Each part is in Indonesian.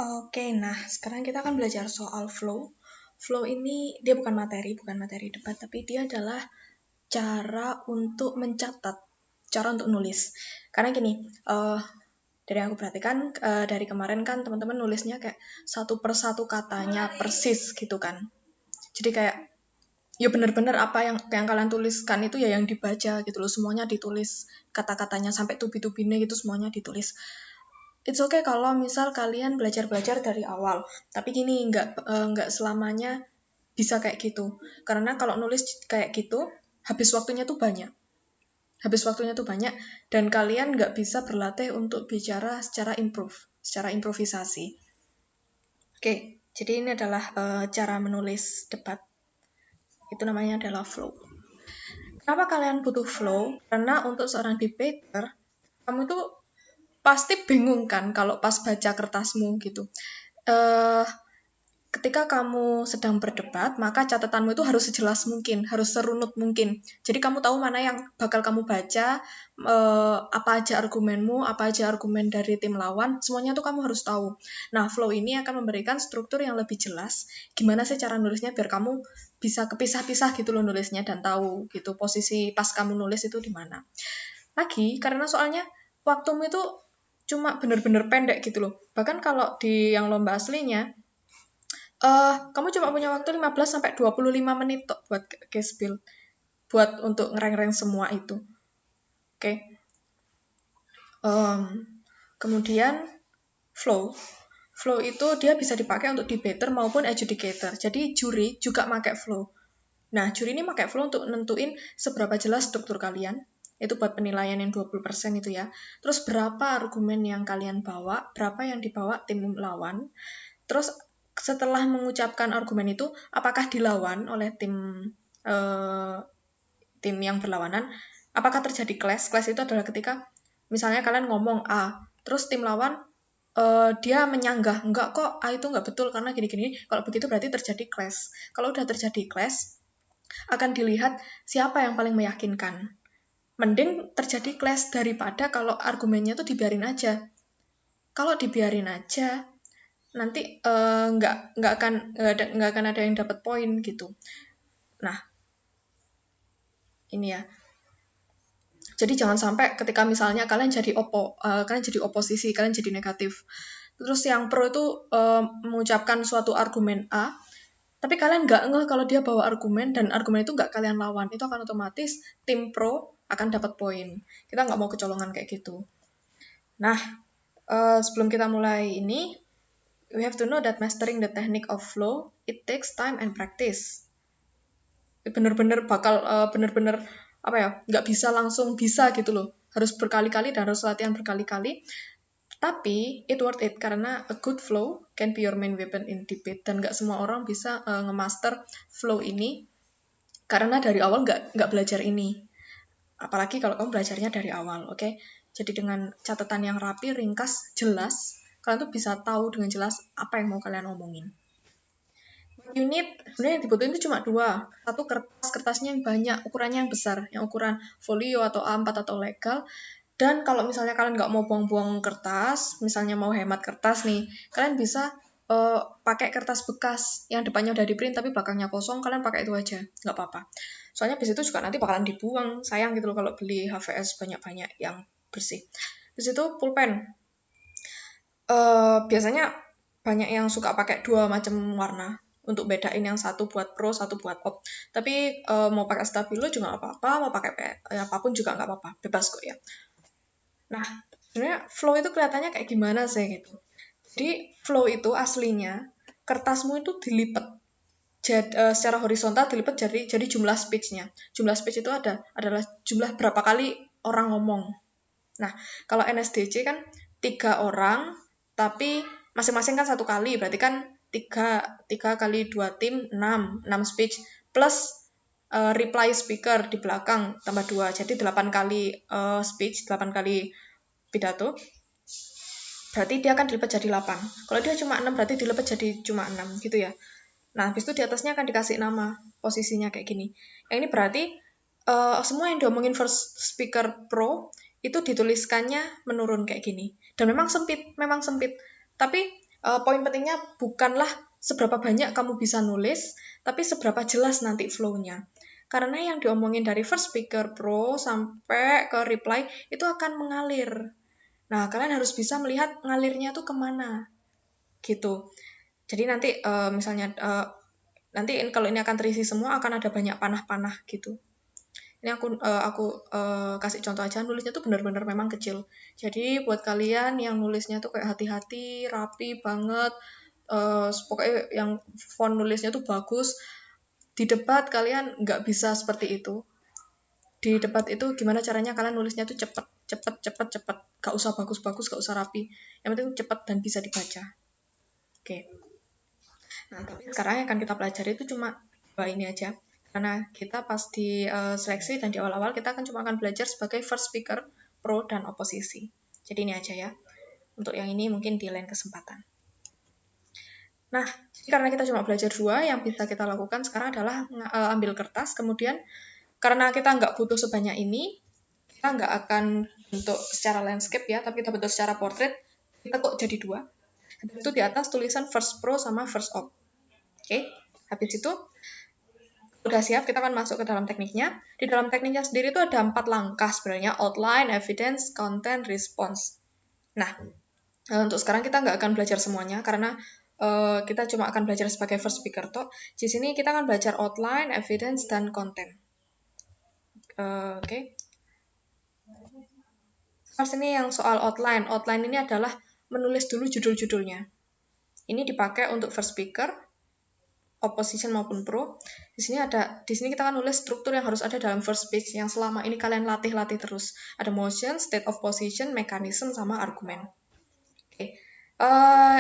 Oke, nah sekarang kita akan belajar soal flow. Flow ini dia bukan materi debat, tapi dia adalah cara untuk mencatat, cara untuk nulis. Karena gini, dari yang aku perhatikan dari kemarin kan teman-teman nulisnya kayak satu persatu katanya persis gitu kan. Jadi kayak ya benar-benar apa yang kalian tuliskan itu ya yang dibaca gitu loh, semuanya ditulis, kata-katanya sampai tubi-tubine gitu semuanya ditulis. It's okay kalau misal kalian belajar-belajar dari awal, tapi gini nggak selamanya bisa kayak gitu. Karena kalau nulis kayak gitu, habis waktunya tuh banyak, dan kalian nggak bisa berlatih untuk bicara secara improvisasi. Oke, jadi ini adalah cara menulis debat. Itu namanya adalah flow. Kenapa kalian butuh flow? Karena untuk seorang debater, kamu itu pasti bingung kan kalau pas baca kertasmu gitu. Eh, Ketika kamu sedang berdebat, maka catatanmu itu harus sejelas mungkin, harus serunut mungkin. Jadi kamu tahu mana yang bakal kamu baca, apa aja argumenmu, apa aja argumen dari tim lawan, semuanya tuh kamu harus tahu. Nah, flow ini akan memberikan struktur yang lebih jelas, gimana sih cara nulisnya biar kamu bisa kepisah-pisah gitu loh nulisnya dan tahu gitu posisi pas kamu nulis itu di mana. Lagi, karena soalnya waktumu itu cuma bener-bener pendek gitu loh. Bahkan kalau di yang lomba aslinya, kamu cuma punya waktu 15-25 menit buat case build, buat untuk ngereng-reng semua itu. Oke. Kemudian flow. Flow itu dia bisa dipakai untuk debater maupun adjudicator. Jadi juri juga pakai flow. Nah, juri ini pakai flow untuk nentuin seberapa jelas struktur kalian. Itu buat penilaian yang 20% itu ya. Terus berapa argumen yang kalian bawa, berapa yang dibawa tim lawan. Terus setelah mengucapkan argumen itu, apakah dilawan oleh tim yang berlawanan, apakah terjadi clash? Clash itu adalah ketika misalnya kalian ngomong A, terus tim lawan dia menyanggah, enggak kok A itu enggak betul karena gini-gini. Kalau begitu berarti terjadi clash. Kalau udah terjadi clash, akan dilihat siapa yang paling meyakinkan. Mending terjadi clash daripada kalau argumennya tuh dibiarin aja. Kalau dibiarin aja, nanti nggak akan ada yang dapat poin gitu. Nah, ini ya. Jadi jangan sampai ketika misalnya kalian jadi oposisi, kalian jadi negatif. Terus yang pro itu mengucapkan suatu argumen A, tapi kalian nggak ngeh kalau dia bawa argumen dan argumen itu nggak kalian lawan, itu akan otomatis tim pro akan dapat poin. Kita nggak mau kecolongan kayak gitu. Nah, sebelum kita mulai ini, we have to know that mastering the technique of flow, it takes time and practice. Bener-bener apa ya, nggak bisa langsung bisa gitu loh. Harus berkali-kali dan harus latihan berkali-kali. Tapi it worth it karena a good flow can be your main weapon in debate, dan nggak semua orang bisa ngemaster flow ini karena dari awal nggak belajar ini. Apalagi kalau kamu belajarnya dari awal, oke? Jadi dengan catatan yang rapi, ringkas, jelas, kalian tuh bisa tahu dengan jelas apa yang mau kalian omongin. Unit sebenarnya yang dibutuhin itu cuma dua. Satu kertasnya yang banyak, ukurannya yang besar, yang ukuran folio atau A4 atau legal. Dan kalau misalnya kalian nggak mau buang-buang kertas, misalnya mau hemat kertas nih, kalian bisa pakai kertas bekas yang depannya udah di print tapi belakangnya kosong, kalian pakai itu aja, nggak apa-apa. Soalnya bis itu juga nanti bakalan dibuang, sayang gitu loh kalau beli HVS banyak-banyak yang bersih. Bis itu pulpen. Biasanya banyak yang suka pakai dua macam warna untuk bedain yang satu buat pro, satu buat op. Tapi mau pakai stabilo juga nggak apa-apa, mau pakai apapun juga nggak apa-apa, bebas kok ya. Nah, sebenarnya flow itu kelihatannya kayak gimana sih gitu. Jadi flow itu aslinya kertasmu itu dilipat secara horizontal, dilipat jadi jumlah speech-nya. Jumlah speech itu adalah jumlah berapa kali orang ngomong. Nah, kalau NSDC kan 3 orang, tapi masing-masing kan 1 kali, berarti kan 3 kali 2 tim, 6 speech, plus reply speaker di belakang, tambah 2, jadi 8 kali speech, 8 kali pidato, berarti dia akan dilipat jadi 8. Kalau dia cuma 6, berarti dilipat jadi cuma 6, gitu ya. Nah, habis itu di atasnya akan dikasih nama, posisinya kayak gini. Yang ini berarti semua yang diomongin first speaker pro, itu dituliskannya menurun kayak gini. Dan memang sempit. Tapi Poin pentingnya bukanlah seberapa banyak kamu bisa nulis, tapi seberapa jelas nanti flow-nya. Karena yang diomongin dari first speaker pro sampai ke reply itu akan mengalir. Nah, kalian harus bisa melihat ngalirnya tuh kemana, gitu. Jadi nanti misalnya nanti kalau ini akan terisi semua akan ada banyak panah-panah gitu. Ini aku kasih contoh aja, nulisnya tuh benar-benar memang kecil. Jadi buat kalian yang nulisnya tuh kayak hati-hati, rapi banget, pokoknya yang font nulisnya tuh bagus, di debat kalian nggak bisa seperti itu. Di debat itu gimana caranya kalian nulisnya tuh cepet, gak usah bagus-bagus, gak usah rapi, yang penting cepet dan bisa dibaca. Oke. Nah, tapi sekarang yang akan kita pelajari itu cuma dua ini aja. Karena kita pas di seleksi dan di awal-awal kita cuma akan belajar sebagai first speaker, pro, dan oposisi. Jadi ini aja ya. Untuk yang ini mungkin di lain kesempatan. Nah, karena kita cuma belajar dua, yang bisa kita lakukan sekarang adalah ambil kertas, kemudian karena kita nggak butuh sebanyak ini, kita nggak akan bentuk secara landscape ya, tapi kita bentuk secara portrait, kita kok jadi dua. Itu di atas tulisan first pro sama first op. Oke, habis itu udah siap, kita akan masuk ke dalam tekniknya. Di dalam tekniknya sendiri itu ada 4 langkah sebenarnya, outline, evidence, content, response. Nah, untuk sekarang kita nggak akan belajar semuanya, karena kita cuma akan belajar sebagai first speaker toh. Di sini kita akan belajar outline, evidence, dan content. Oke. First ini yang soal outline. Outline ini adalah menulis dulu judul-judulnya. Ini dipakai untuk first speaker, opposition maupun pro. Di sini kita akan nulis struktur yang harus ada dalam first speech yang selama ini kalian latih terus. Ada motion, state of position, mechanism, sama argumen. Oke.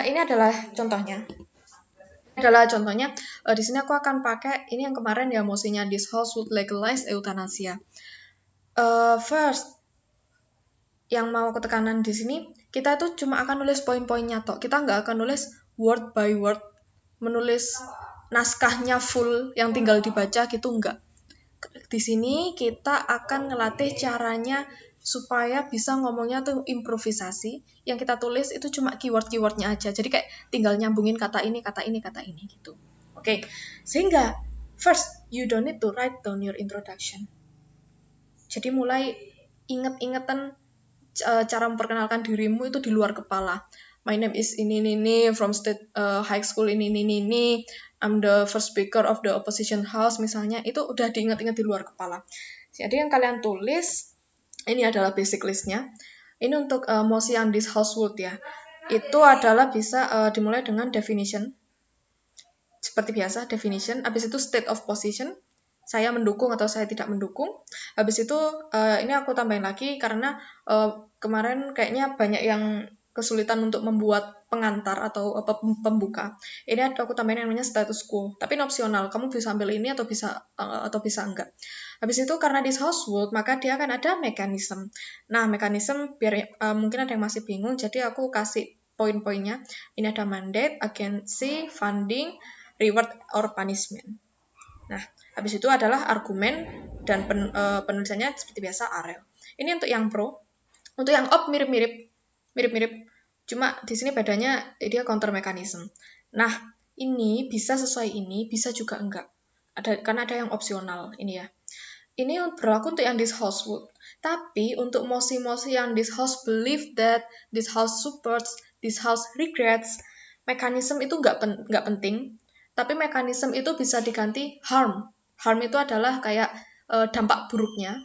Ini adalah contohnya. Di sini aku akan pakai ini yang kemarin ya, motionnya this house would legalize euthanasia. First, yang mau ketekanan di sini, kita tuh cuma akan nulis poin-poinnya toh. Kita nggak akan nulis word by word, menulis naskahnya full yang tinggal dibaca gitu, enggak. Di sini kita akan ngelatih caranya supaya bisa ngomongnya tuh improvisasi. Yang kita tulis itu cuma keyword-keywordnya aja. Jadi kayak tinggal nyambungin kata ini gitu. Oke. Sehingga first you don't need to write down your introduction. Jadi mulai inget-ingetan cara memperkenalkan dirimu itu di luar kepala. My name is ini from state high school ini. I'm the first speaker of the opposition house misalnya, itu udah diingat-ingat di luar kepala. Jadi yang kalian tulis ini adalah basic listnya. Ini untuk mosi yang this house would ya. Itu adalah bisa dimulai dengan definition. Seperti biasa definition. Habis itu state of position. Saya mendukung atau saya tidak mendukung. Habis itu ini aku tambahin lagi karena kemarin kayaknya banyak yang kesulitan untuk membuat pengantar atau pembuka. Ini aku tambahin yang namanya status quo. Tapi ini opsional. Kamu bisa ambil ini atau bisa enggak. Habis itu karena this house would, maka dia akan ada mechanism. Nah, mechanism biar mungkin ada yang masih bingung, jadi aku kasih poin-poinnya. Ini ada mandate, agency, funding, reward or punishment. Nah, habis itu adalah argumen dan penulisannya seperti biasa arel. Ini untuk yang pro. Untuk yang op mirip-mirip. Cuma di sini bedanya dia counter mechanism. Nah, ini bisa sesuai ini, bisa juga enggak. Karena ada yang opsional ini ya. Ini berlaku untuk yang this house would. Tapi untuk mosi-mosi yang this house believe that, this house supports, this house regrets, mekanisme itu nggak penting. Tapi mekanisme itu bisa diganti harm. Harm itu adalah kayak dampak buruknya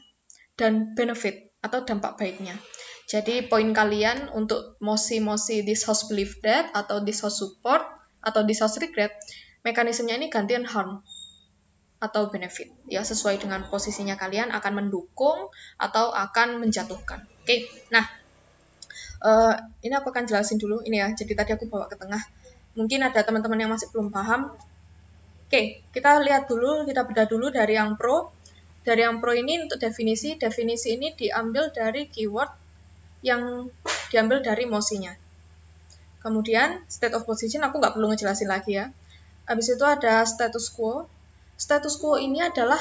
dan benefit atau dampak baiknya. Jadi poin kalian untuk mosi-mosi this house believe that atau this house support atau this house regret, mekanismenya ini gantian harm atau benefit. Ya, sesuai dengan posisinya kalian akan mendukung atau akan menjatuhkan. Oke, nah ini aku akan jelasin dulu ini ya. Jadi tadi aku bawa ke tengah. Mungkin ada teman-teman yang masih belum paham. Oke, kita lihat dulu, kita bedah dulu dari yang pro. Dari yang pro ini untuk definisi ini diambil dari keyword yang diambil dari mosinya. Kemudian state of position aku nggak perlu ngejelasin lagi ya. Habis itu ada status quo. Status quo ini adalah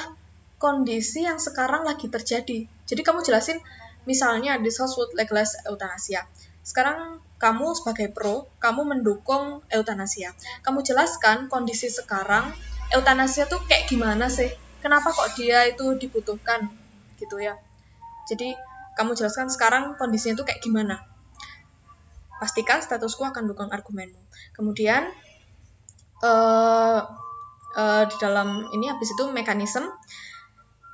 kondisi yang sekarang lagi terjadi. Jadi kamu jelasin, misalnya this house would legalize euthanasia. Sekarang kamu sebagai pro, kamu mendukung eutanasia. Kamu jelaskan kondisi sekarang eutanasia tuh kayak gimana sih? Kenapa kok dia itu dibutuhkan gitu ya. Jadi kamu jelaskan sekarang kondisinya tuh kayak gimana. Pastikan status quo akan dukung argumenmu. Kemudian di dalam ini habis itu mekanisme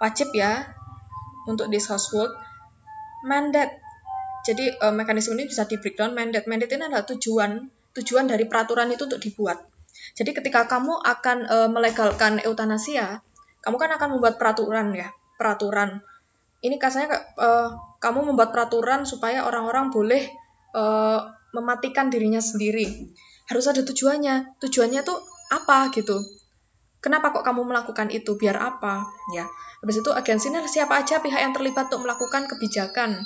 wajib ya untuk this household mandate. Jadi mekanisme ini bisa di breakdown. Mandate ini adalah tujuan dari peraturan itu untuk dibuat. Jadi ketika kamu akan melegalkan eutanasia, kamu kan akan membuat peraturan. Ini kasarnya kamu membuat peraturan supaya orang-orang boleh mematikan dirinya sendiri. Harus ada tujuannya. Tujuannya tuh apa gitu? Kenapa kok kamu melakukan itu? Biar apa? Ya. Habis itu agensi ini siapa aja pihak yang terlibat untuk melakukan kebijakan.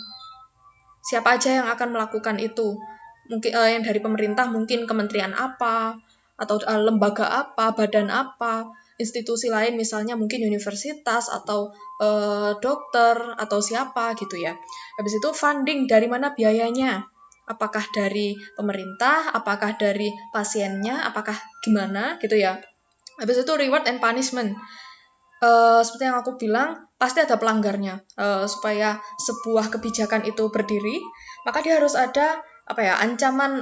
Siapa aja yang akan melakukan itu? Mungkin yang dari pemerintah mungkin kementerian apa atau lembaga apa, badan apa, institusi lain misalnya mungkin universitas atau dokter atau siapa gitu ya. Habis itu funding dari mana biayanya? Apakah dari pemerintah, apakah dari pasiennya, apakah gimana gitu ya. Habis itu reward and punishment. Seperti yang aku bilang, pasti ada pelanggarnya. Supaya sebuah kebijakan itu berdiri, maka dia harus ada ancaman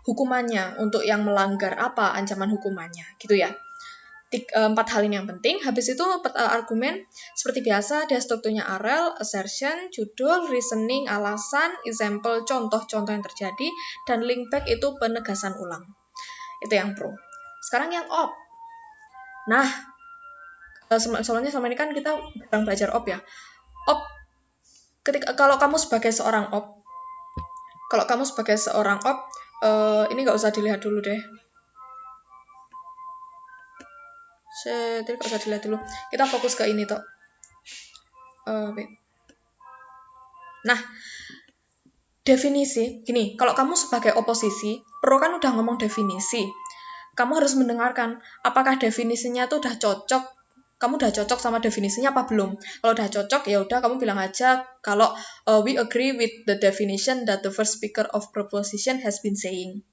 hukumannya untuk yang melanggar. Apa ancaman hukumannya gitu ya. 4 hal ini yang penting. Habis itu argumen seperti biasa, dia strukturnya AREL, assertion, judul, reasoning, alasan, example, contoh-contoh yang terjadi, dan link back itu penegasan ulang. Itu yang pro. Sekarang yang op. Nah, soalnya selama ini kan kita sedang belajar op ya. Op, kalau kamu sebagai seorang op, ini nggak usah dilihat dulu deh. Jadi nggak usah dilihat dulu. Kita fokus ke ini toh. Nah, definisi, gini, kalau kamu sebagai oposisi, pro kan udah ngomong definisi. Kamu harus mendengarkan, apakah definisinya tuh udah cocok, kamu udah cocok sama definisinya apa belum? Kalau udah cocok, ya udah kamu bilang aja kalau we agree with the definition that the first speaker of proposition has been saying.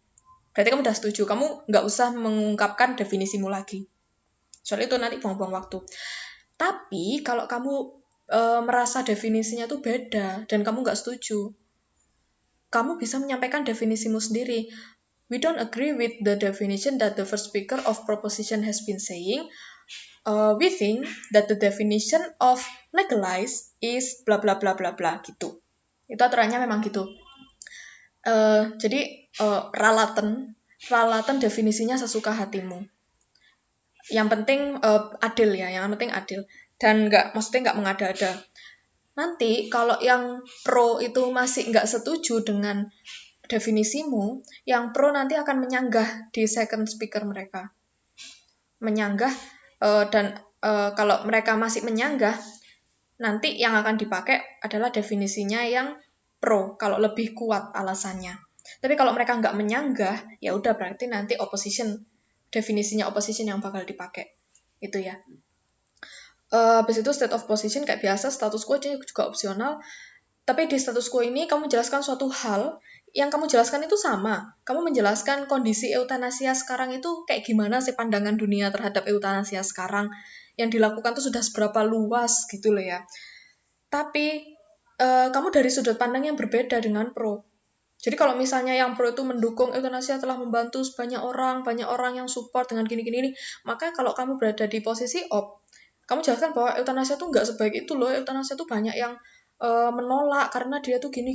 Berarti kamu udah setuju, kamu nggak usah mengungkapkan definisimu lagi. Soalnya itu nanti buang-buang waktu. Tapi kalau kamu merasa definisinya tuh beda dan kamu nggak setuju, kamu bisa menyampaikan definisimu sendiri. We don't agree with the definition that the first speaker of proposition has been saying. We think that the definition of legalize is bla bla bla bla bla gitu. Itu aturannya memang gitu. Jadi ralaten definisinya sesuka hatimu. Yang penting adil ya, dan maksudnya nggak mengada-ada. Nanti kalau yang pro itu masih nggak setuju dengan definisimu, yang pro nanti akan menyanggah di second speaker mereka. Menyanggah dan kalau mereka masih menyanggah, nanti yang akan dipakai adalah definisinya yang pro, kalau lebih kuat alasannya. Tapi kalau mereka nggak menyanggah, ya udah berarti nanti definisinya opposition yang bakal dipakai. Itu ya. Habis itu state of position kayak biasa, status quo juga opsional. Tapi di status quo ini kamu jelaskan suatu hal, yang kamu jelaskan itu sama. Kamu menjelaskan kondisi eutanasia sekarang itu kayak gimana sih pandangan dunia terhadap eutanasia sekarang. Yang dilakukan tuh sudah seberapa luas gitu loh ya. Tapi kamu dari sudut pandang yang berbeda dengan pro. Jadi kalau misalnya yang pro itu mendukung eutanasia telah membantu banyak orang yang support dengan gini-gini, maka kalau kamu berada di posisi op, kamu jelaskan bahwa eutanasia tuh nggak sebaik itu loh, eutanasia tuh banyak yang menolak karena dia tuh gini,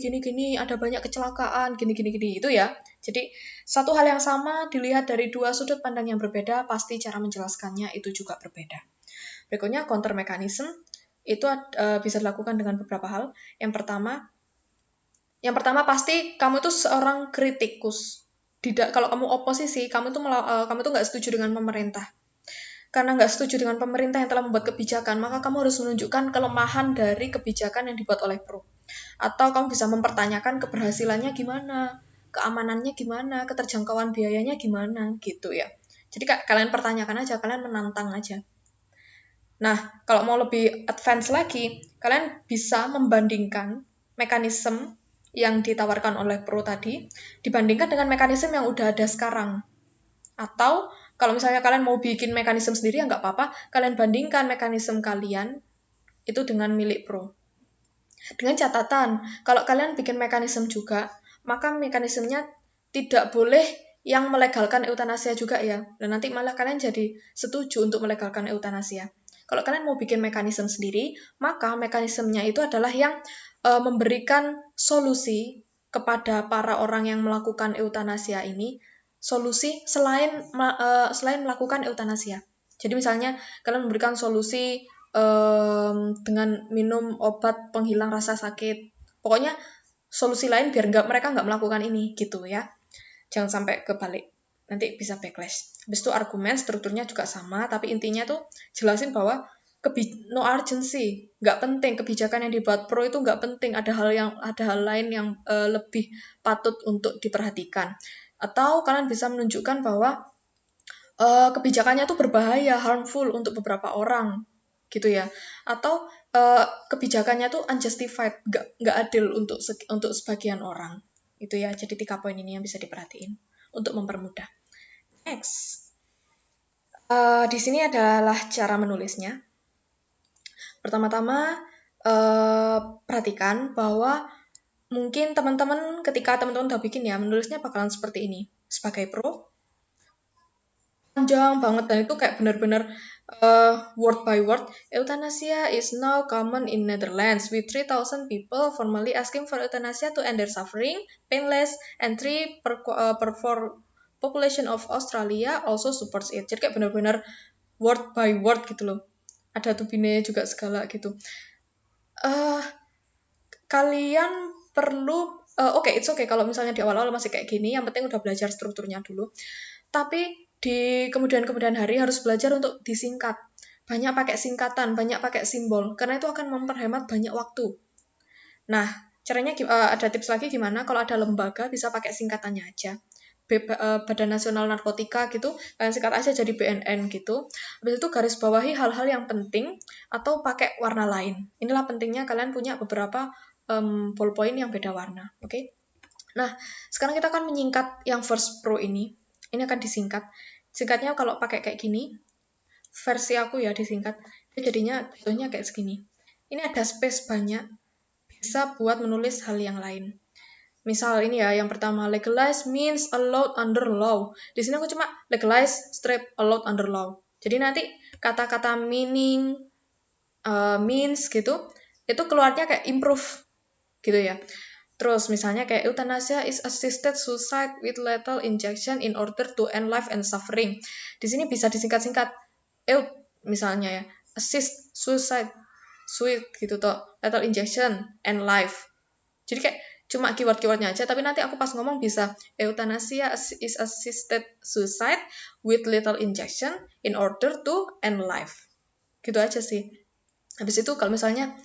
ada banyak kecelakaan, gini, itu ya. Jadi satu hal yang sama dilihat dari dua sudut pandang yang berbeda, pasti cara menjelaskannya itu juga berbeda. Berikutnya counter mechanism, itu bisa dilakukan dengan beberapa hal. Yang pertama pasti kamu tuh seorang kritikus. Kalau kamu oposisi, kamu tuh nggak setuju dengan pemerintah. Karena nggak setuju dengan pemerintah yang telah membuat kebijakan, maka kamu harus menunjukkan kelemahan dari kebijakan yang dibuat oleh pro. Atau kamu bisa mempertanyakan keberhasilannya gimana, keamanannya gimana, keterjangkauan biayanya gimana, gitu ya. Jadi kalian pertanyakan aja, kalian menantang aja. Nah, kalau mau lebih advance lagi, kalian bisa membandingkan mekanisme yang ditawarkan oleh pro tadi dibandingkan dengan mekanisme yang udah ada sekarang. Atau kalau misalnya kalian mau bikin mekanisme sendiri ya nggak apa-apa, kalian bandingkan mekanisme kalian itu dengan milik pro. Dengan catatan, kalau kalian bikin mekanisme juga, maka mekanismenya tidak boleh yang melegalkan eutanasia juga ya. Dan nanti malah kalian jadi setuju untuk melegalkan eutanasia. Kalau kalian mau bikin mekanisme sendiri, maka mekanismenya itu adalah yang memberikan solusi kepada para orang yang melakukan eutanasia ini, solusi selain melakukan eutanasia. Jadi misalnya kalian memberikan solusi dengan minum obat penghilang rasa sakit. Pokoknya solusi lain biar mereka nggak melakukan ini gitu ya. Jangan sampai kebalik. Nanti bisa backlash. Habis itu argumen strukturnya juga sama, tapi intinya tuh jelasin bahwa no urgency, nggak penting, kebijakan yang dibuat pro itu nggak penting, ada hal lain yang lebih patut untuk diperhatikan. Atau kalian bisa menunjukkan bahwa kebijakannya tuh berbahaya, harmful untuk beberapa orang, gitu ya. Atau kebijakannya tuh unjustified, nggak adil untuk sebagian orang, itu ya. Jadi 3 poin ini yang bisa diperhatiin untuk mempermudah. Next, di sini adalah cara menulisnya. Pertama-tama perhatikan bahwa mungkin teman-teman ketika teman-teman udah bikin ya, menulisnya bakalan seperti ini. Sebagai pro, panjang banget dan itu kayak benar-benar word by word. Euthanasia is now common in Netherlands with 3,000 people formally asking for euthanasia to end their suffering, painless, and 3 per 4 population of Australia also supports it. Jadi kayak benar-benar word by word gitu loh. Ada tubine juga segala gitu. Kalian perlu it's okay kalau misalnya di awal-awal masih kayak gini, yang penting udah belajar strukturnya dulu. Tapi di kemudian hari harus belajar untuk disingkat. Banyak pakai singkatan, banyak pakai simbol, karena itu akan memperhemat banyak waktu. Nah, caranya ada tips lagi gimana kalau ada lembaga bisa pakai singkatannya aja. Badan Nasional Narkotika gitu, kalian singkat aja jadi BNN gitu. Habis itu garis bawahi hal-hal yang penting atau pakai warna lain. Inilah pentingnya kalian punya beberapa ballpoint yang beda warna, oke? Okay? Nah, sekarang kita akan menyingkat yang first pro ini. Ini akan disingkat. Singkatnya kalau pakai kayak gini, versi aku ya disingkat, jadinya contohnya kayak segini. Ini ada space banyak, bisa buat menulis hal yang lain. Misal ini ya, yang pertama, legalize means allowed under law. Di sini aku cuma legalize straight allowed under law. Jadi nanti kata-kata meaning, means gitu, itu keluarnya kayak improve gitu ya. Terus misalnya kayak euthanasia is assisted suicide with lethal injection in order to end life and suffering. Di sini bisa disingkat-singkat misalnya ya, assist suicide gitu toh, lethal injection end life. Jadi kayak cuma keyword-keywordnya aja, tapi nanti aku pas ngomong bisa euthanasia is assisted suicide with lethal injection in order to end life. Gitu aja sih. Habis itu kalau misalnya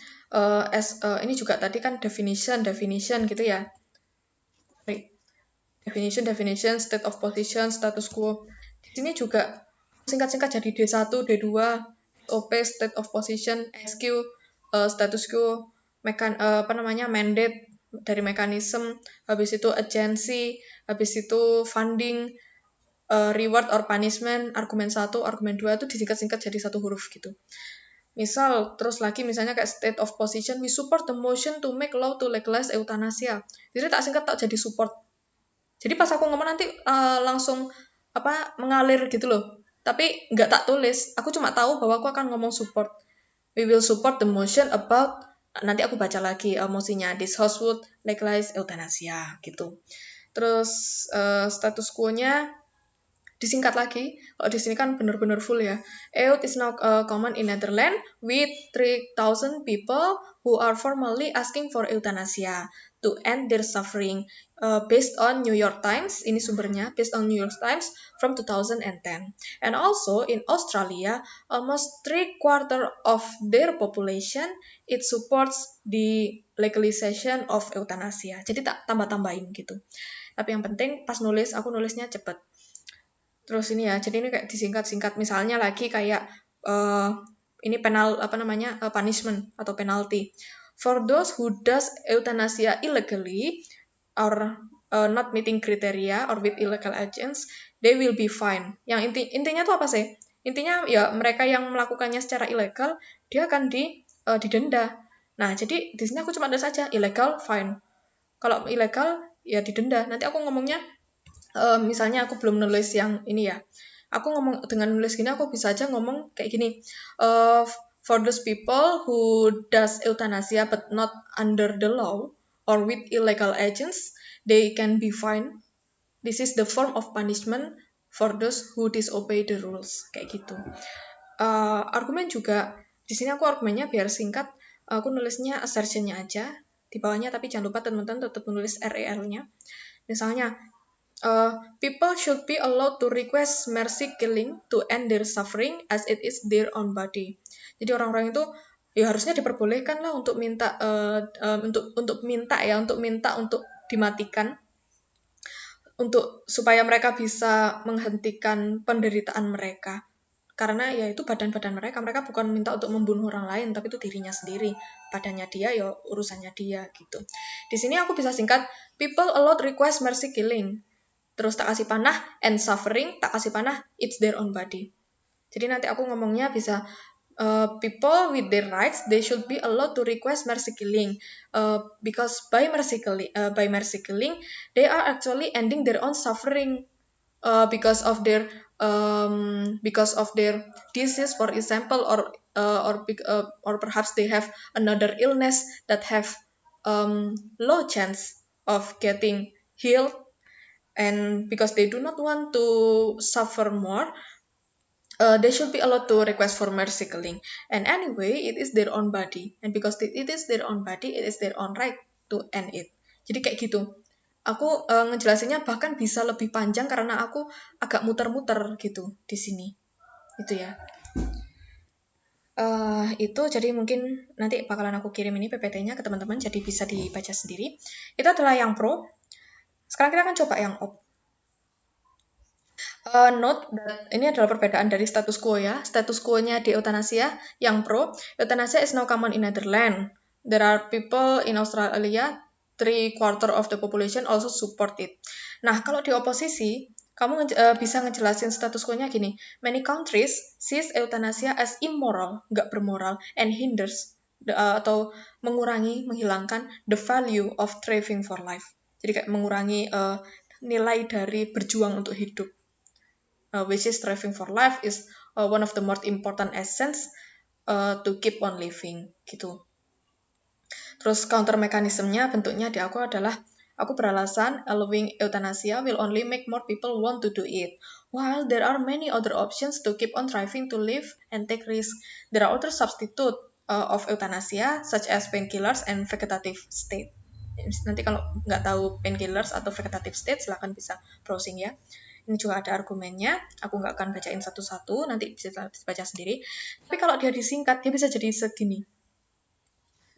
ini juga tadi kan definition gitu ya. Definition, state of position, status quo. Di sini juga singkat-singkat jadi D1, D2, OP, state of position, SQ, status quo, mandate dari mekanisme, habis itu agency, habis itu funding, reward or punishment, argumen 1, argumen 2 itu disingkat-singkat jadi 1 huruf gitu. Misal, terus lagi misalnya kayak state of position, we support the motion to make law to legalize euthanasia. Jadi tak singkat tak jadi support. Jadi pas aku ngomong nanti langsung mengalir gitu loh. Tapi nggak tak tulis, aku cuma tahu bahwa aku akan ngomong support. We will support the motion about, nanti aku baca lagi mosinya, this house would legalize euthanasia gitu. Terus status quo-nya disingkat lagi. Kalau di sini kan benar-benar full ya. Euth is now common in Netherlands with 3,000 people who are formally asking for euthanasia to end their suffering. Based on New York Times, ini sumbernya, based on New York Times from 2010. And also in Australia, almost 3/4 of their population, it supports the legalization of euthanasia. Jadi tak tambah-tambahin gitu. Tapi yang penting pas nulis, aku nulisnya cepet. Terus ini ya, jadi ini kayak disingkat-singkat. Misalnya lagi kayak ini punishment atau penalty. For those who does euthanasia illegally or not meeting criteria or with illegal agents, they will be fine. Yang intinya tuh apa sih? Intinya ya mereka yang melakukannya secara ilegal, dia akan didenda. Nah, jadi di sini aku cuma ada saja illegal fine. Kalau ilegal ya didenda. Nanti aku ngomongnya misalnya aku belum nulis yang ini ya. Aku ngomong dengan nulis gini aku bisa aja ngomong kayak gini. For those people who does euthanasia but not under the law or with illegal agents, they can be fined. This is the form of punishment for those who disobey the rules. Kayak gitu. Argumen juga, di sini aku argumennya biar singkat, aku nulisnya assertion-nya aja di bawahnya, tapi jangan lupa teman-teman tetap menulis REL-nya. Misalnya, people should be allowed to request mercy killing to end their suffering as it is their own body. Jadi orang-orang itu ya harusnya diperbolehkan lah untuk minta untuk minta untuk dimatikan, untuk supaya mereka bisa menghentikan penderitaan mereka. Karena ya itu badan-badan mereka bukan minta untuk membunuh orang lain, tapi itu dirinya sendiri. Badannya dia ya urusannya dia gitu. Di sini aku bisa singkat, people allowed request mercy killing. Terus tak kasih panah, and suffering, tak kasih panah, it's their own body. Jadi nanti aku ngomongnya bisa, people with their rights, they should be allowed to request mercy killing. Because by mercy killing, they are actually ending their own suffering. Because of their disease, for example, or perhaps they have another illness that have low chance of getting healed, and because they do not want to suffer more, they should be allowed to request for mercy killing. And anyway, it is their own body, and because it is their own body, it is their own right to end it. Jadi kayak gitu. Aku ngejelasinnya bahkan bisa lebih panjang karena aku agak muter-muter gitu di sini. Itu ya. Itu jadi mungkin nanti bakalan aku kirim ini PPT-nya ke teman-teman jadi bisa dibaca sendiri. Itu adalah yang pro. Sekarang kita akan coba yang op. Note that ini adalah perbedaan dari status quo ya. Status quo-nya di euthanasia yang pro. Euthanasia is now common in Netherlands. There are people in Australia, 3/4 of the population also support it. Nah, kalau di oposisi, kamu bisa ngejelasin status quo-nya gini. Many countries sees euthanasia as immoral, nggak bermoral, and hinders atau menghilangkan the value of striving for life. Jadi kayak mengurangi nilai dari berjuang untuk hidup. Which is striving for life is one of the most important essence to keep on living gitu. Terus counter mekanismenya bentuknya di aku adalah aku beralasan allowing euthanasia will only make more people want to do it, while there are many other options to keep on striving to live and take risk. There are other substitute of euthanasia such as painkillers and vegetative state. Nanti kalau nggak tahu painkillers atau vegetative state silahkan bisa browsing ya. Ini juga ada argumennya, aku nggak akan bacain satu-satu, nanti bisa baca sendiri. Tapi kalau dia disingkat, dia bisa jadi segini.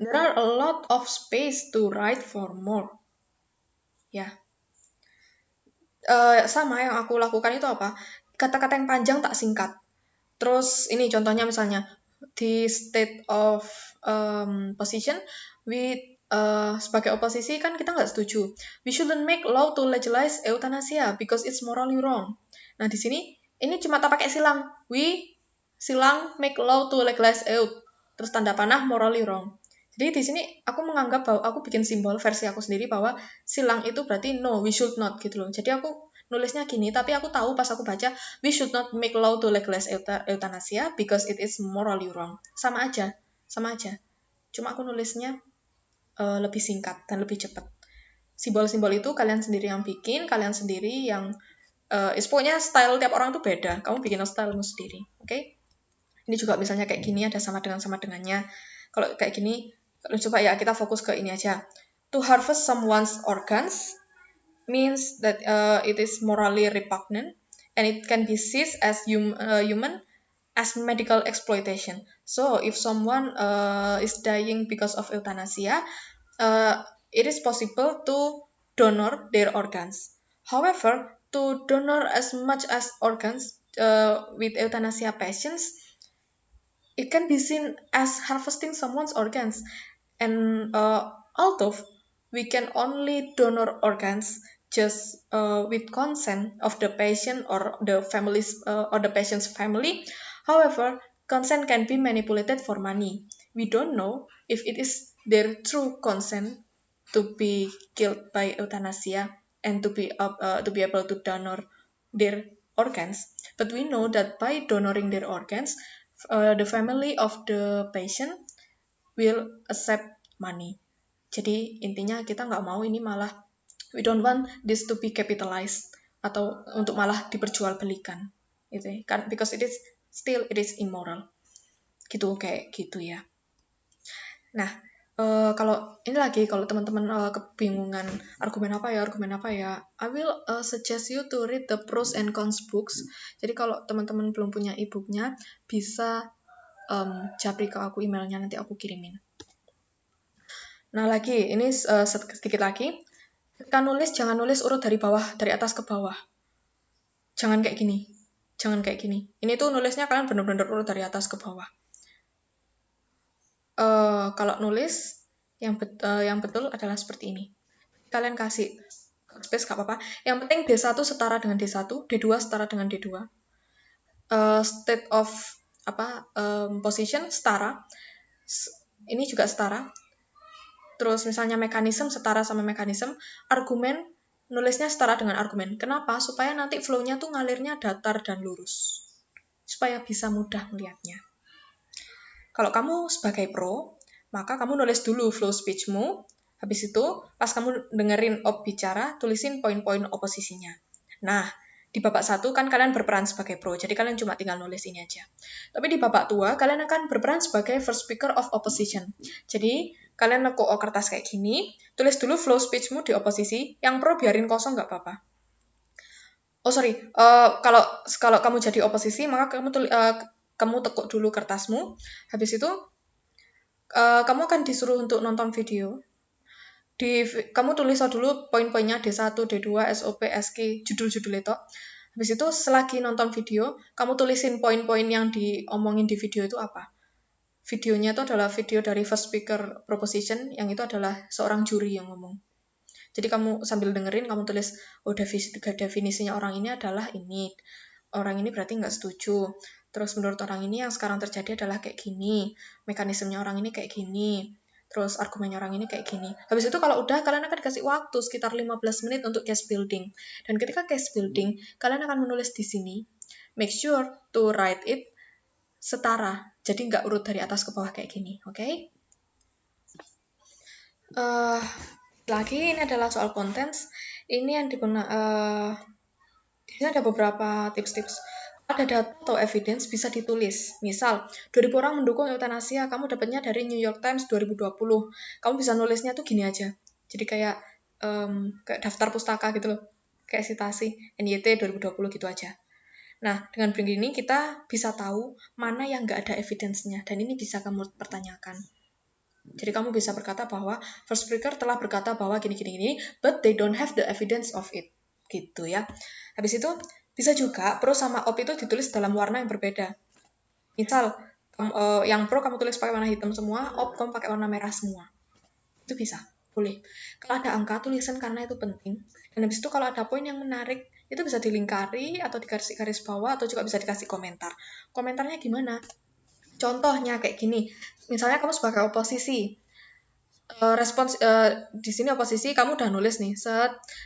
There are a lot of space to write for more. Ya. Sama yang aku lakukan itu apa? Kata-kata yang panjang tak singkat. Terus ini contohnya misalnya, di state of position, sebagai oposisi kan kita nggak setuju. We shouldn't make law to legalize euthanasia because it's morally wrong. Nah di sini ini cuma tak pakai silang. We silang make law to legalize euth. Terus tanda panah morally wrong. Jadi di sini aku menganggap bahwa aku bikin simbol versi aku sendiri bahwa silang itu berarti no, we should not gitu loh. Jadi aku nulisnya gini, tapi aku tahu pas aku baca we should not make law to legalize euthanasia because it is morally wrong. Sama aja. Cuma aku nulisnya lebih singkat dan lebih cepat. Simbol-simbol itu kalian sendiri yang bikin, kalian sendiri yang pokoknya style tiap orang tuh beda. Kamu bikin stylemu sendiri, oke? Ini juga misalnya kayak gini ada sama dengannya. Kalau kayak gini, coba ya kita fokus ke ini aja. To harvest someone's organs means that it is morally repugnant and it can be seized as human as medical exploitation. So, if someone is dying because of euthanasia, it is possible to donor their organs. However, to donor as much as organs with euthanasia patients, it can be seen as harvesting someone's organs. And although we can only donor organs just with consent of the patient or the patient's family. However, consent can be manipulated for money. We don't know if it is their true consent to be killed by euthanasia and to be able to donor their organs. But we know that by donoring their organs, the family of the patient will accept money. Jadi intinya kita nggak mau ini malah, we don't want this to be capitalized atau untuk malah diperjualbelikan, gitu ya. Kan because it is immoral. Gitu kayak gitu ya. Nah, kalau ini lagi kalau teman-teman kebingungan argumen apa ya, I will suggest you to read the pros and cons books. Jadi kalau teman-teman belum punya e-booknya, bisa japri ke aku emailnya, nanti aku kirimin. Nah lagi, ini sedikit lagi. Ketika nulis, jangan nulis urut dari atas ke bawah. Jangan kayak gini. Ini tuh nulisnya kalian benar-benar urut dari atas ke bawah. Kalau nulis, yang betul adalah seperti ini. Kalian kasih space, gak apa-apa. Yang penting D1 setara dengan D1, D2 setara dengan D2. State of position setara. Ini juga setara. Terus misalnya mekanisme setara sama mekanisme, argumen nulisnya setara dengan argumen. Kenapa? Supaya nanti flow-nya tuh ngalirnya datar dan lurus. Supaya bisa mudah melihatnya. Kalau kamu sebagai pro, maka kamu nulis dulu flow speech-mu. Habis itu, pas kamu dengerin op bicara, tulisin poin-poin oposisinya. Nah, di babak 1 kan kalian berperan sebagai pro, jadi kalian cuma tinggal nulis ini aja. Tapi di babak 2, kalian akan berperan sebagai first speaker of opposition. Jadi, kalian nekuk kertas kayak gini, tulis dulu flow speech-mu di oposisi, yang pro biarin kosong nggak apa-apa. Kalau kamu jadi oposisi, maka kamu tekuk dulu kertasmu, habis itu kamu akan disuruh untuk nonton video. Kamu tulis dulu poin-poinnya D1, D2, SOP, SK, judul-judul itu. Habis itu selagi nonton video, kamu tulisin poin-poin yang diomongin di video itu apa. Videonya itu adalah video dari first speaker proposition, yang itu adalah seorang juri yang ngomong. Jadi kamu sambil dengerin, kamu tulis, definisinya orang ini adalah ini. Orang ini berarti nggak setuju. Terus menurut orang ini yang sekarang terjadi adalah kayak gini. Mekanismenya orang ini kayak gini. Terus argumennya orang ini kayak gini. Habis itu kalau udah, kalian akan dikasih waktu sekitar 15 menit untuk case building. Dan ketika case building, kalian akan menulis di sini. Make sure to write it setara. Jadi nggak urut dari atas ke bawah kayak gini. Oke? Lagi, ini adalah soal contents. Ini yang di sini ada beberapa tips-tips. Ada data atau evidence bisa ditulis. Misal, 2000 orang mendukung euthanasia, kamu dapatnya dari New York Times 2020. Kamu bisa nulisnya tuh gini aja. Jadi kayak daftar pustaka gitu loh. Kayak citasi, NYT 2020 gitu aja. Nah, dengan begini kita bisa tahu mana yang nggak ada evidence-nya. Dan ini bisa kamu pertanyakan. Jadi kamu bisa berkata bahwa first speaker telah berkata bahwa gini, but they don't have the evidence of it. Gitu ya. Habis itu, bisa juga pro sama op itu ditulis dalam warna yang berbeda. Misal, yang pro kamu tulis pakai warna hitam semua, op kamu pakai warna merah semua. Itu bisa, boleh. Kalau ada angka, tulisan karena itu penting. Dan habis itu kalau ada poin yang menarik, itu bisa dilingkari atau dikasih garis bawah atau juga bisa dikasih komentar. Komentarnya gimana? Contohnya kayak gini. Misalnya kamu sebagai oposisi, respons di sini oposisi kamu udah nulis nih.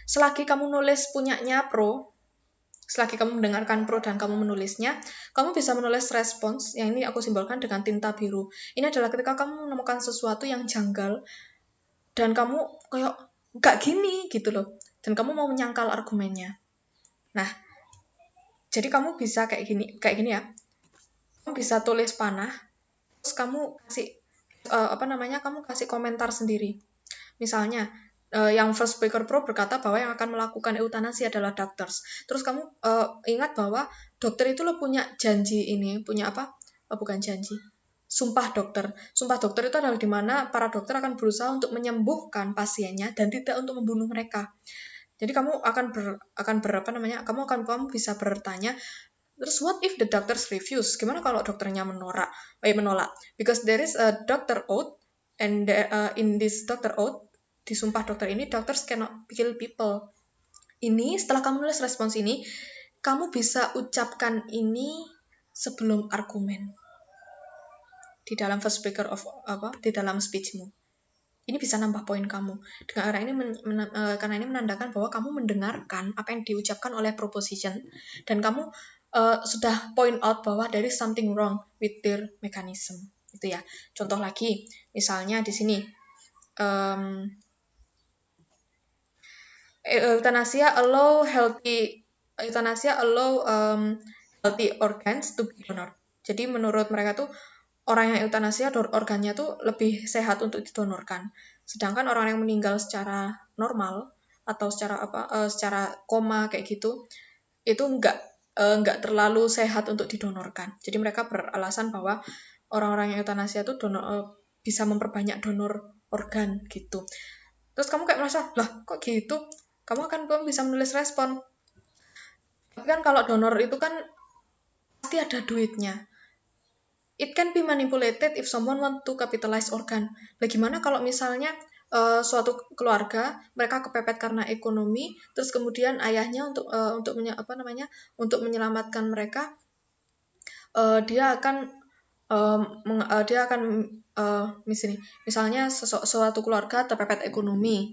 Selagi kamu nulis punyanya pro, selagi kamu mendengarkan pro dan kamu menulisnya, kamu bisa menulis respons, yang ini aku simbolkan dengan tinta biru. Ini adalah ketika kamu menemukan sesuatu yang janggal, dan kamu kayak, gak gini, gitu loh. Dan kamu mau menyangkal argumennya. Nah, jadi kamu bisa kayak gini ya. Kamu bisa tulis panah, terus kamu kasih, kamu kasih komentar sendiri. Misalnya, yang first speaker pro berkata bahwa yang akan melakukan eutanasi adalah doctors. Terus kamu ingat bahwa dokter itu lo punya janji ini, punya apa? Bukan janji. Sumpah dokter. Sumpah dokter itu adalah di mana para dokter akan berusaha untuk menyembuhkan pasiennya dan tidak untuk membunuh mereka. Jadi kamu kamu bisa bertanya, terus what if the doctors refuse? Gimana kalau dokternya menolak? Because there is a doctor oath And in this doctor oath, di sumpah dokter ini, doctors cannot kill people. Ini setelah kamu nulis respons ini, kamu bisa ucapkan ini sebelum argumen di dalam first speaker of di dalam speechmu. Ini bisa nambah poin kamu. Dengan cara ini karena ini menandakan bahwa kamu mendengarkan apa yang diucapkan oleh proposition dan kamu sudah point out bahwa there is something wrong with their mechanism. Itu ya. Contoh lagi, misalnya di sini euthanasia allow healthy organs to be donored. Jadi menurut mereka tuh orang yang euthanasia organnya tuh lebih sehat untuk didonorkan. Sedangkan orang yang meninggal secara normal atau secara koma kayak gitu itu nggak terlalu sehat untuk didonorkan. Jadi mereka beralasan bahwa orang-orang yang euthanasia tuh bisa memperbanyak donor organ gitu. Terus kamu kayak merasa, lah kok gitu? Kamu bisa menulis respon. Tapi kan kalau donor itu kan pasti ada duitnya. It can be manipulated if someone want to capitalize organ. Bagaimana kalau misalnya suatu keluarga mereka kepepet karena ekonomi, terus kemudian ayahnya untuk menyelamatkan mereka, dia akan misalnya suatu keluarga terpepet ekonomi.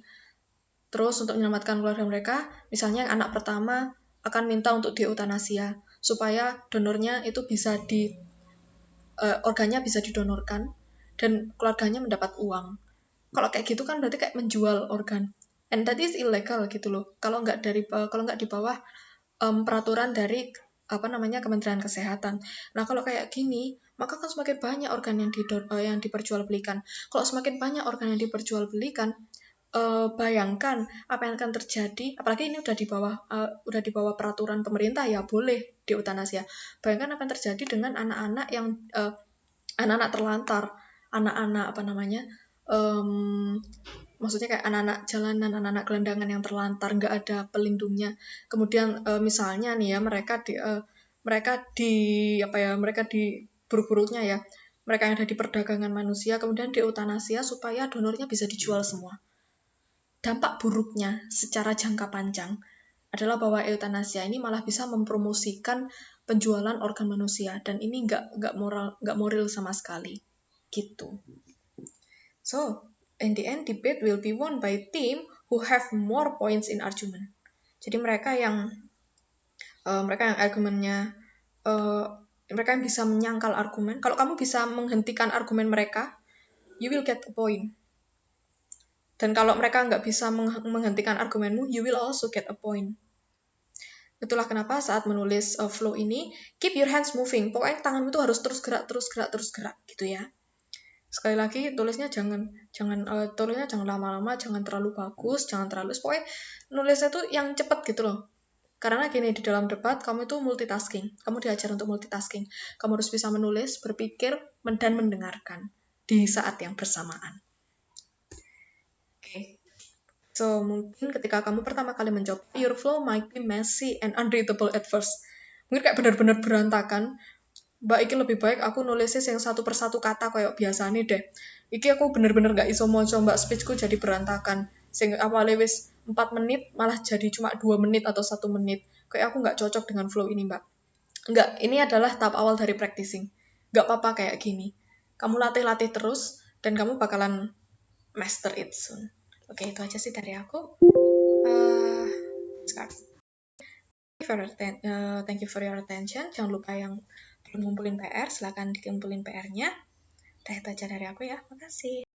Terus untuk menyelamatkan keluarga mereka, misalnya anak pertama akan minta untuk dieuthanasia supaya donornya itu organnya bisa didonorkan dan keluarganya mendapat uang. Kalau kayak gitu kan berarti kayak menjual organ. And that is illegal gitu loh. Kalau nggak di bawah peraturan dari Kementerian Kesehatan. Nah, kalau kayak gini, maka kan semakin banyak organ yang diperjualbelikan. Kalau semakin banyak organ yang diperjualbelikan, bayangkan apa yang akan terjadi. Apalagi ini udah di bawah peraturan pemerintah ya boleh dieuthanasia. Bayangkan apa yang terjadi dengan anak-anak yang anak-anak terlantar, anak-anak maksudnya kayak anak-anak jalanan, anak-anak gelandangan yang terlantar, nggak ada pelindungnya. Kemudian misalnya nih ya mereka di buruk-buruknya ya, mereka yang ada di perdagangan manusia, kemudian dieuthanasia supaya donornya bisa dijual semua. Dampak buruknya secara jangka panjang adalah bahwa euthanasia ini malah bisa mempromosikan penjualan organ manusia dan ini nggak moral sama sekali gitu. So in the end, debate will be won by team who have more points in argument. Jadi mereka yang argumennya mereka yang bisa menyangkal argumen. Kalau kamu bisa menghentikan argumen mereka, you will get a point. Dan kalau mereka nggak bisa menghentikan argumenmu, you will also get a point. Itulah kenapa saat menulis flow ini, keep your hands moving. Pokoknya tanganmu itu harus terus gerak gitu ya. Sekali lagi tulisnya jangan lama-lama, jangan terlalu bagus, jangan terlalu pokoknya nulisnya tuh yang cepat gitu loh. Karena gini, di dalam debat kamu itu multitasking. Kamu diajar untuk multitasking. Kamu harus bisa menulis, berpikir, dan mendengarkan di saat yang bersamaan. Okay. So, mungkin ketika kamu pertama kali mencoba, your flow might be messy and unreadable at first. Mungkin kayak benar-benar berantakan. Mbak, iki lebih baik aku nulisnya yang satu persatu kata kayak biasa nih deh. Iki aku bener-bener gak iso moco, Mbak, speechku jadi berantakan. Sehingga awalnya wis 4 menit, malah jadi cuma 2 menit atau 1 menit. Kayak aku gak cocok dengan flow ini, Mbak. Enggak, ini adalah tahap awal dari practicing. Gak apa-apa kayak gini. Kamu latih-latih terus, dan kamu bakalan master it soon. Oke, itu aja sih dari aku. Sekarang. Thank you for your attention. Jangan lupa yang belum ngumpulin PR, silakan dikumpulin PR-nya. Itu aja dari aku ya. Makasih.